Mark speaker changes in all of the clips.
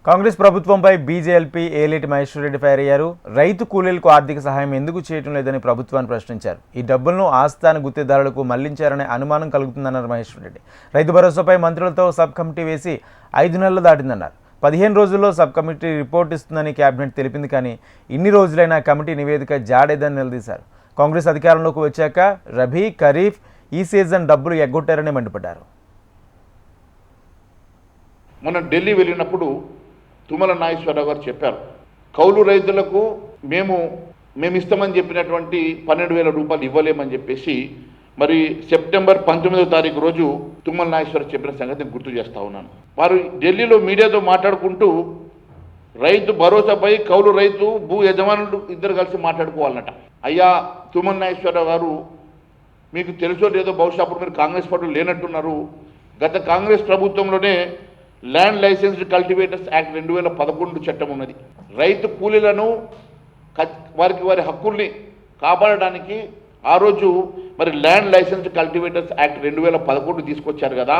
Speaker 1: కాంగ్రెస్ ప్రభుత్వంపై BJLP Eleti Maheshwar Reddy fire అయ్యారు. రైతు కూలీలకు ఆర్థిక సహాయం ఎందుకు చేయటం లేదని ప్రభుత్వాన్ని ప్రశ్నించారు. ఈ డబ్బులను ఆస్థాన గుత్తేదారులకు మళ్లించారనే అనుమానం కలుగుతుందన్నారు మహేశ్వర్ రెడ్డి. రైతు భరోసాపై మంత్రులతో సబ్ కమిటీ వేసి 5 నెలలు దాటిందన్నారు. 15 రోజుల్లో సబ్ కమిటీ రిపోర్ట్ ఇస్తుందని కేబినెట్ తెలిపింది. కానీ ఇన్ని రోజులైనా కమిటీ నివేదిక జాడేదని నిలదీశారు. కాంగ్రెస్ అధికారంలోకి వచ్చాక రబీ, ఖరీఫ్, ఈ సీజన్ డబ్బులు ఎగ్గొట్టారని మండిపడ్డారు.
Speaker 2: మొన్న ఢిల్లీ వెళ్ళినప్పుడు తుమ్మల నాగేశ్వరరావు గారు చెప్పారు, కౌలు రైతులకు మేము ఇస్తామని చెప్పినటువంటి 12,000 రూపాయలు ఇవ్వలేమని చెప్పేసి మరి సెప్టెంబర్ 19వ తారీఖు రోజు తుమ్మల నాగేశ్వరరావు చెప్పిన సంగతిని గుర్తు చేస్తూ ఉన్నాను. వారు ఢిల్లీలో మీడియాతో మాట్లాడుకుంటూ రైతు భరోసాపై కౌలు రైతు భూ యజమానులు ఇద్దరు కలిసి మాట్లాడుకోవాలన్నట. అయ్యా తుమ్మల నాగేశ్వరరావు గారు, మీకు తెలుసో లేదో బహుశా అప్పుడు మీరు కాంగ్రెస్ పార్టీలో లేనట్టున్నారు. గత కాంగ్రెస్ ప్రభుత్వంలోనే ల్యాండ్ లైసెన్స్డ్ కల్టివేటర్స్ యాక్ట్ 2011 చట్టం ఉన్నది. రైతు కూలీలను వారి హక్కుల్ని కాపాడడానికి ఆ రోజు మరి ల్యాండ్ లైసెన్స్డ్ కల్టివేటర్స్ యాక్ట్ 2011 తీసుకొచ్చారు కదా.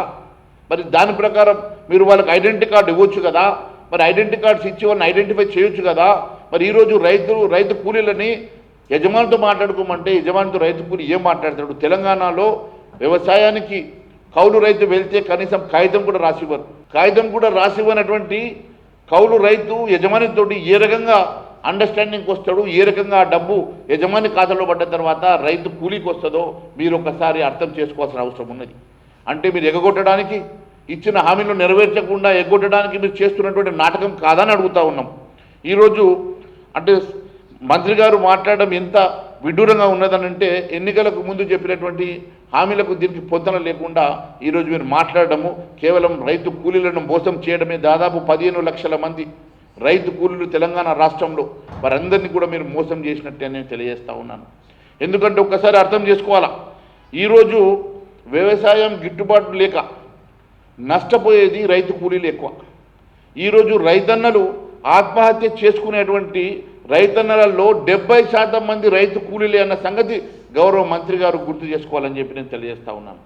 Speaker 2: మరి దాని ప్రకారం మీరు వాళ్ళకి ఐడెంటిటీ కార్డు ఇవ్వచ్చు కదా. మరి ఐడెంటిటీ కార్డ్స్ ఇచ్చి వాళ్ళని ఐడెంటిఫై చేయొచ్చు కదా. మరి ఈరోజు రైతు కూలీలని యజమానితో మాట్లాడుకోమంటే యజమానితో రైతు కూలీ ఏం మాట్లాడతాడు? తెలంగాణలో వ్యవసాయానికి కౌలు రైతు వెళ్తే కనీసం కాగితం కూడా రాసివ్వరు. కాగితం కూడా రాసివ్వనటువంటి కౌలు రైతు యజమానితోటి ఏ రకంగా అండర్స్టాండింగ్కి వస్తాడు, ఏ రకంగా ఆ డబ్బు యజమాని ఖాతాలో పడ్డ తర్వాత రైతు కూలీకి వస్తుందో మీరు ఒకసారి అర్థం చేసుకోవాల్సిన అవసరం ఉన్నది. అంటే మీరు ఎగగొట్టడానికి ఇచ్చిన హామీలు నెరవేర్చకుండా ఎగ్గొట్టడానికి మీరు చేస్తున్నటువంటి నాటకం కాదని అడుగుతూ ఉన్నాం. ఈరోజు అంటే మంత్రి గారు మాట్లాడడం ఎంత విడ్డూరంగా ఉన్నదనంటే ఎన్నికలకు ముందు చెప్పినటువంటి హామీలకు దీనికి పొంతన లేకుండా ఈరోజు మీరు మాట్లాడడము కేవలం రైతు కూలీలను మోసం చేయడమే. దాదాపు 15 లక్షల మంది రైతు కూలీలు తెలంగాణ రాష్ట్రంలో వారందరినీ కూడా మీరు మోసం చేసినట్టే నేను తెలియజేస్తూ ఉన్నాను. ఎందుకంటే ఒక్కసారి అర్థం చేసుకోవాలా, ఈరోజు వ్యవసాయం గిట్టుబాటు లేక నష్టపోయేది రైతు కూలీలు ఎక్కువ. ఈరోజు రైతన్నలు ఆత్మహత్య చేసుకునేటువంటి రైతన్నలలో 70% మంది రైతు కూలీలే అన్న సంగతి గౌరవ మంత్రి గారు గుర్తు చేసుకోవాలని చెప్పి నేను తెలియజేస్తా ఉన్నాను.